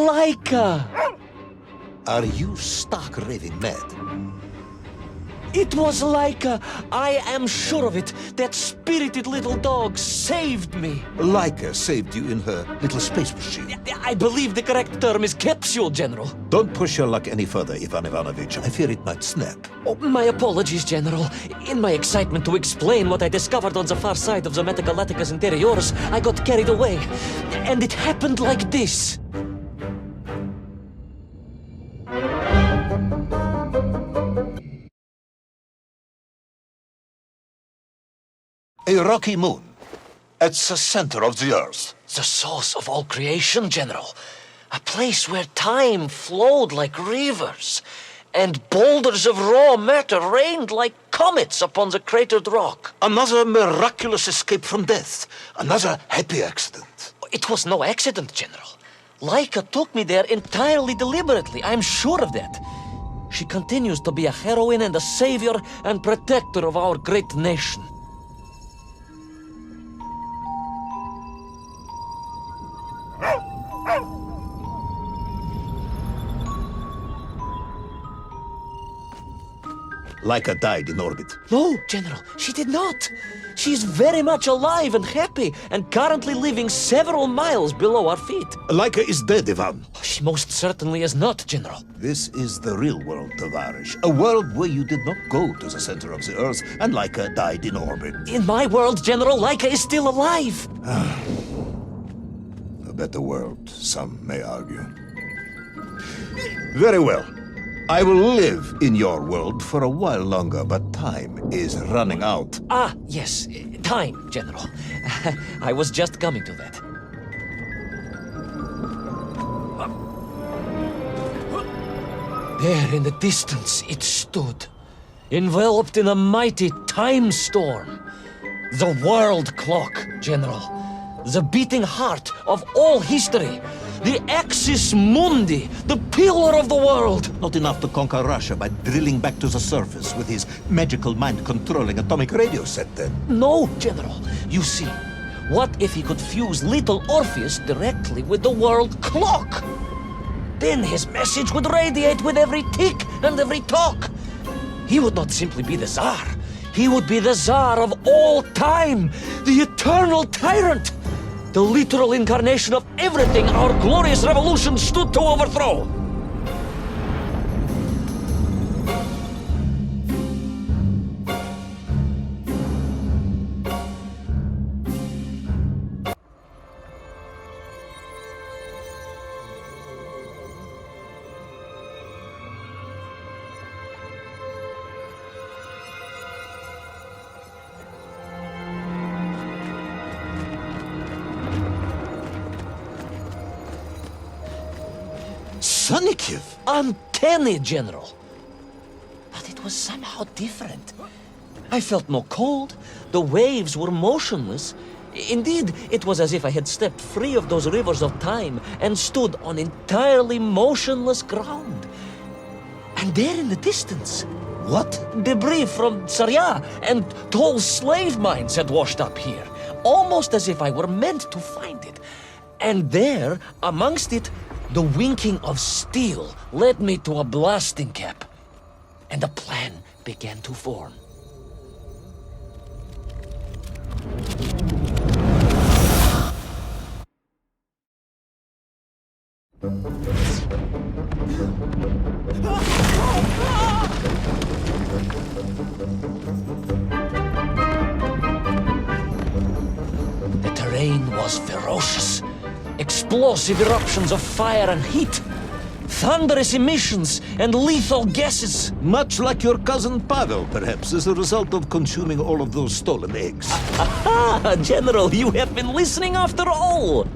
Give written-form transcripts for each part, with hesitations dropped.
Laika! Are you stark raving mad? It was Laika. I am sure of it. That spirited little dog saved me. Laika saved you in her little space machine. I believe the correct term is capsule, General. Don't push your luck any further, Ivan Ivanovich. I fear it might snap. Oh, my apologies, General. In my excitement to explain what I discovered on the far side of the Metagalaticus Interiorus, I got carried away. And it happened like this. A rocky moon. At the center of the Earth. The source of all creation, General. A place where time flowed like rivers, and boulders of raw matter rained like comets upon the cratered rock. Another miraculous escape from death. Another happy accident. It was no accident, General. Laika took me there entirely deliberately. I'm sure of that. She continues to be a heroine and a savior and protector of our great nation. Laika died in orbit. No, General, she did not. She's very much alive and happy, and currently living several miles below our feet. Laika is dead, Ivan. She most certainly is not, General. This is the real world, Tavarish. A world where you did not go to the center of the Earth, and Laika died in orbit. In my world, General, Laika is still alive. A better world, some may argue. Very well. I will live in your world for a while longer, but time is running out. Ah, yes, time, General. I was just coming to that. There in the distance it stood, enveloped in a mighty time storm. The world clock, General. The beating heart of all history. The axis mundi, the pillar of the world. Not enough to conquer Russia by drilling back to the surface with his magical mind-controlling atomic radio set, then. No, General. You see, what if he could fuse little Orpheus directly with the world clock? Then his message would radiate with every tick and every talk. He would not simply be the Tsar. He would be the Tsar of all time, the eternal tyrant. The literal incarnation of everything our glorious revolution stood to overthrow. Sonikiv! Uncanny, General. But it was somehow different. I felt no cold. The waves were motionless. Indeed, it was as if I had stepped free of those rivers of time and stood on entirely motionless ground. And there in the distance... What? Debris from Tsarya and tall slave mines had washed up here. Almost as if I were meant to find it. And there, amongst it, the winking of steel led me to a blasting cap, and a plan began to form. The terrain was ferocious. Explosive eruptions of fire and heat, thunderous emissions, and lethal gases. Much like your cousin Pavel, perhaps, as a result of consuming all of those stolen eggs. Aha! General, you have been listening after all!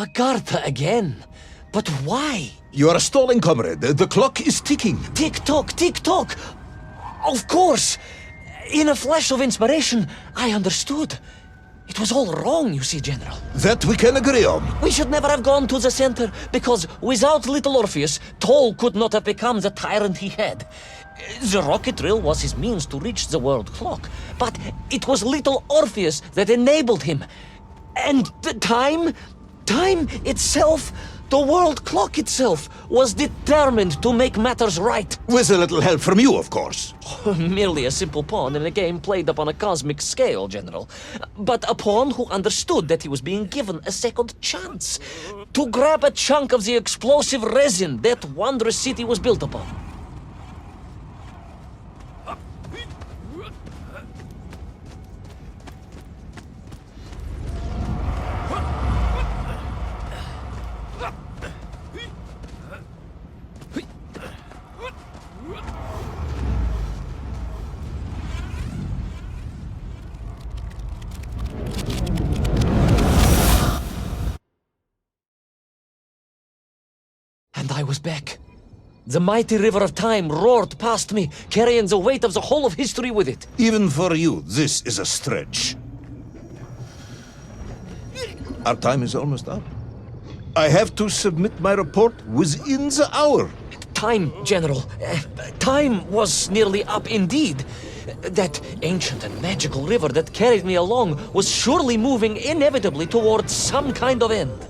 Agartha again? But why? You are stalling, comrade. The clock is ticking. Tick-tock, tick-tock! Of course! In a flash of inspiration, I understood. It was all wrong, you see, General. That we can agree on. We should never have gone to the center, because without little Orpheus, Toll could not have become the tyrant he had. The rocket drill was his means to reach the world clock, but it was little Orpheus that enabled him. And the time itself, the world clock itself, was determined to make matters right. With a little help from you, of course. Merely a simple pawn in a game played upon a cosmic scale, General. But a pawn who understood that he was being given a second chance to grab a chunk of the explosive resin that wondrous city was built upon. And I was back. The mighty river of time roared past me, carrying the weight of the whole of history with it. Even for you, this is a stretch. Our time is almost up. I have to submit my report within the hour. Time, General. Time was nearly up indeed. That ancient and magical river that carried me along was surely moving inevitably towards some kind of end.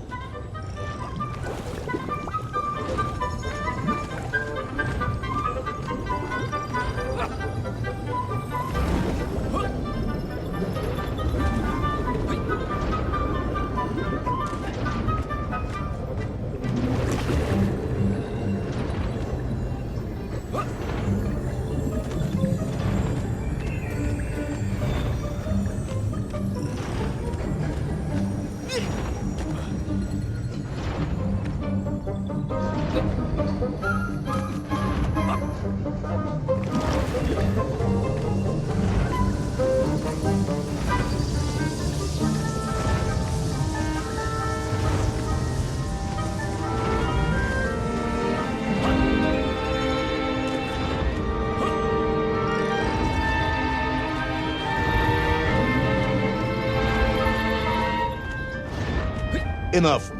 Enough.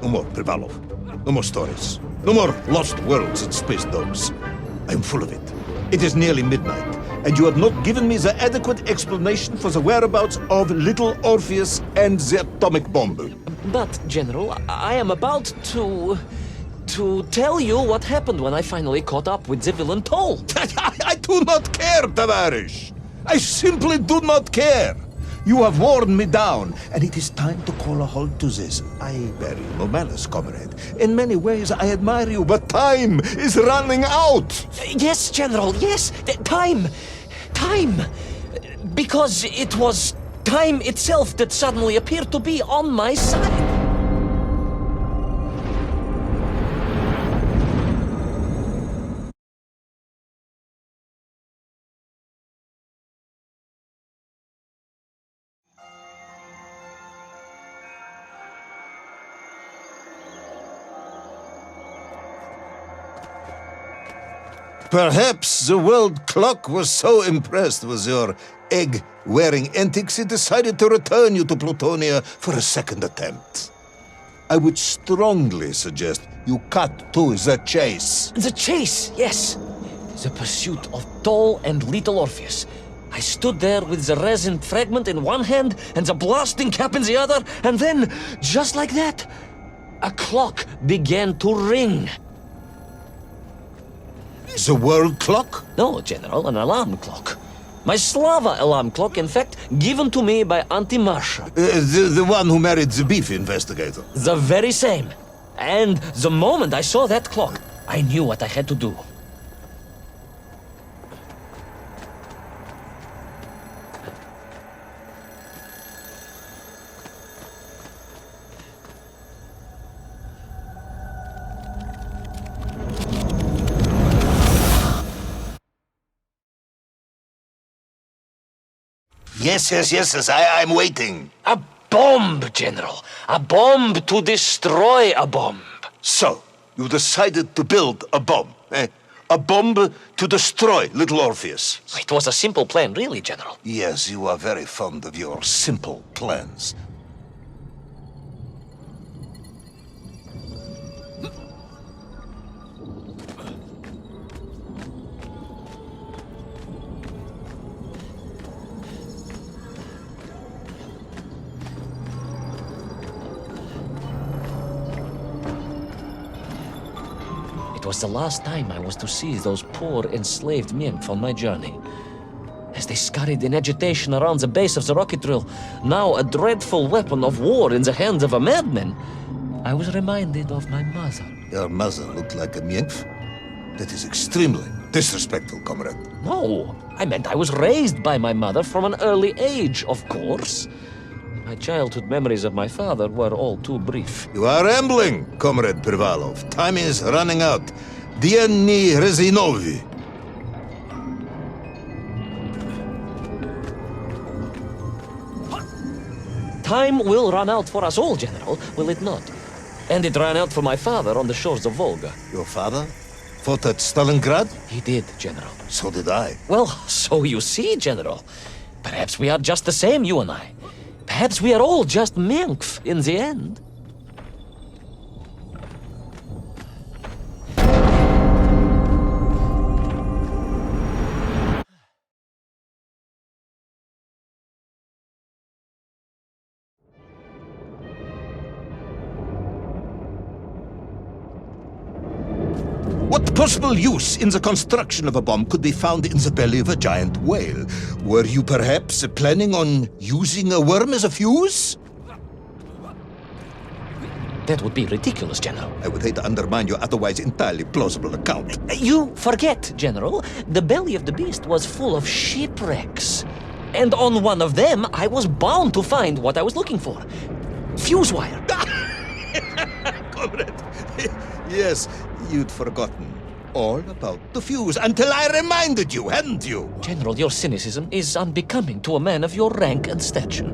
No more Privalov. No more stories. No more lost worlds and space dogs. I'm full of it. It is nearly midnight, and you have not given me the adequate explanation for the whereabouts of little Orpheus and the atomic bomb. But, General, I am about to tell you what happened when I finally caught up with the villain Toll. I do not care, Tavarish. I simply do not care. You have worn me down, and it is time to call a halt to this. I bear you no malice, comrade. In many ways, I admire you, but time is running out. Yes, General, yes. Time. Because it was time itself that suddenly appeared to be on my side. Perhaps the world clock was so impressed with your egg-wearing antics it decided to return you to Plutonia for a second attempt. I would strongly suggest you cut to the chase. The chase, yes. The pursuit of Toll and little Orpheus. I stood there with the resin fragment in one hand and the blasting cap in the other, and then, just like that, a clock began to ring. The world clock? No, General, an alarm clock. My Slava alarm clock, in fact, given to me by Auntie Marsha. The one who married the beef investigator. The very same. And the moment I saw that clock, I knew what I had to do. Yes, I'm waiting. bomb, General. A bomb to destroy a bomb. So, you decided to build a bomb, eh? A bomb to destroy little Orpheus. It was a simple plan, really, General. Yes, you are very fond of your simple plans. It was the last time I was to see those poor enslaved Mink on my journey. As they scurried in agitation around the base of the rocket drill, now a dreadful weapon of war in the hands of a madman, I was reminded of my mother. Your mother looked like a nymph? That is extremely disrespectful, comrade. No, I meant I was raised by my mother from an early age, of course. My childhood memories of my father were all too brief. You are rambling, Comrade Privalov. Time is running out. Dieni Rezinovi. Time will run out for us all, General, will it not? And it ran out for my father on the shores of Volga. Your father fought at Stalingrad? He did, General. So did I. Well, so you see, General. Perhaps we are just the same, you and I. Perhaps we are all just Menkf in the end. What possible use in the construction of a bomb could be found in the belly of a giant whale? Were you perhaps planning on using a worm as a fuse? That would be ridiculous, General. I would hate to undermine your otherwise entirely plausible account. You forget, General. The belly of the beast was full of shipwrecks. And on one of them, I was bound to find what I was looking for. Fuse wire. Comrade, yes, you'd forgotten all about the fuse until I reminded you, hadn't you? General, your cynicism is unbecoming to a man of your rank and stature.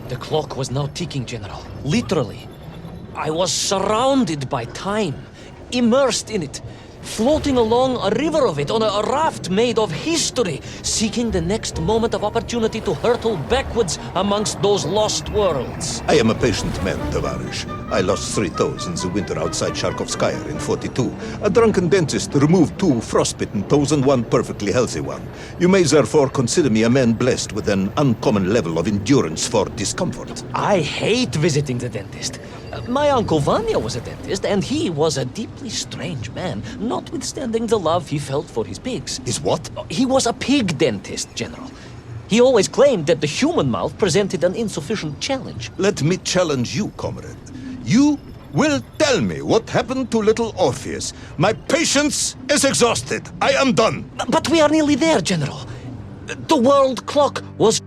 The clock was now ticking, General. Literally. I was surrounded by time, immersed in it, floating along a river of it on a raft made of history, seeking the next moment of opportunity to hurtle backwards amongst those lost worlds. I am a patient man, Tavarish. I lost 3 toes in the winter outside Sharkovskaya in 42. A drunken dentist removed 2 frostbitten toes and 1 perfectly healthy one. You may therefore consider me a man blessed with an uncommon level of endurance for discomfort. I hate visiting the dentist. My uncle Vanya was a dentist, and he was a deeply strange man, notwithstanding the love he felt for his pigs. Is what? He was a pig dentist, General. He always claimed that the human mouth presented an insufficient challenge. Let me challenge you, comrade. You will tell me what happened to little Orpheus. My patience is exhausted. I am done. But we are nearly there, General. The world clock was...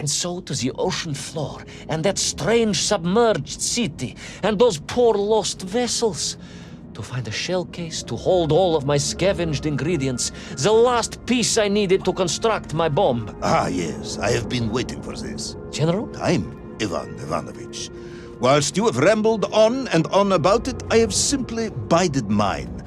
And so to the ocean floor, and that strange submerged city, and those poor lost vessels. To find a shell case to hold all of my scavenged ingredients, the last piece I needed to construct my bomb. Ah, yes, I have been waiting for this. General? Time, Ivan Ivanovich. Whilst you have rambled on and on about it, I have simply bided mine.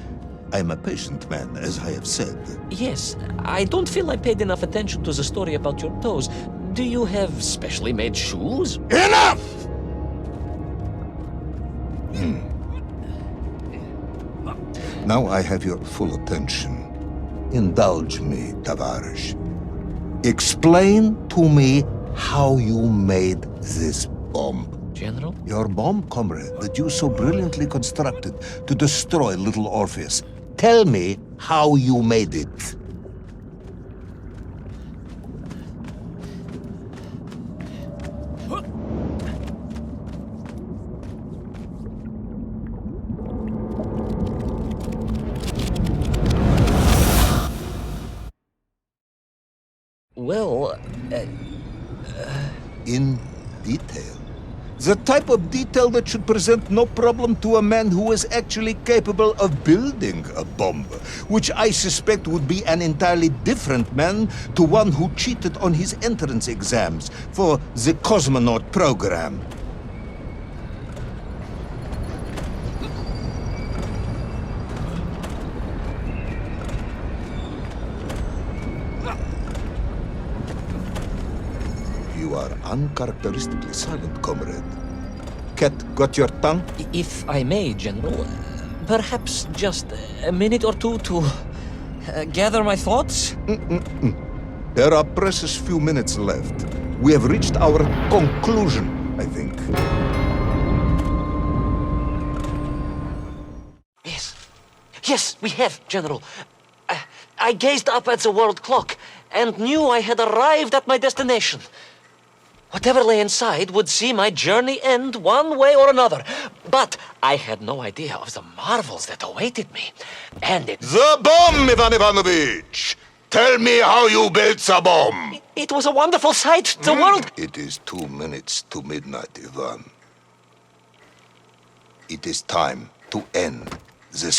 I am a patient man, as I have said. Yes, I don't feel I paid enough attention to the story about your toes. Do you have specially made shoes? Enough! Now I have your full attention. Indulge me, Tavarish. Explain to me how you made this bomb. General? Your bomb, comrade, that you so brilliantly constructed to destroy little Orpheus. Tell me how you made it. Well, In detail. The type of detail that should present no problem to a man who is actually capable of building a bomb, which I suspect would be an entirely different man to one who cheated on his entrance exams for the cosmonaut program. You are uncharacteristically silent, comrade. Cat, got your tongue? if I may, General, perhaps just a minute or two to gather my thoughts? There are precious few minutes left. We have reached our conclusion, I think. Yes, we have, General. I gazed up at the world clock and knew I had arrived at my destination. Whatever lay inside would see my journey end one way or another. But I had no idea of the marvels that awaited me. And The bomb, Ivan Ivanovich! Tell me how you built the bomb! it was a wonderful sight. The world... It is 2 minutes to midnight, Ivan. It is time to end this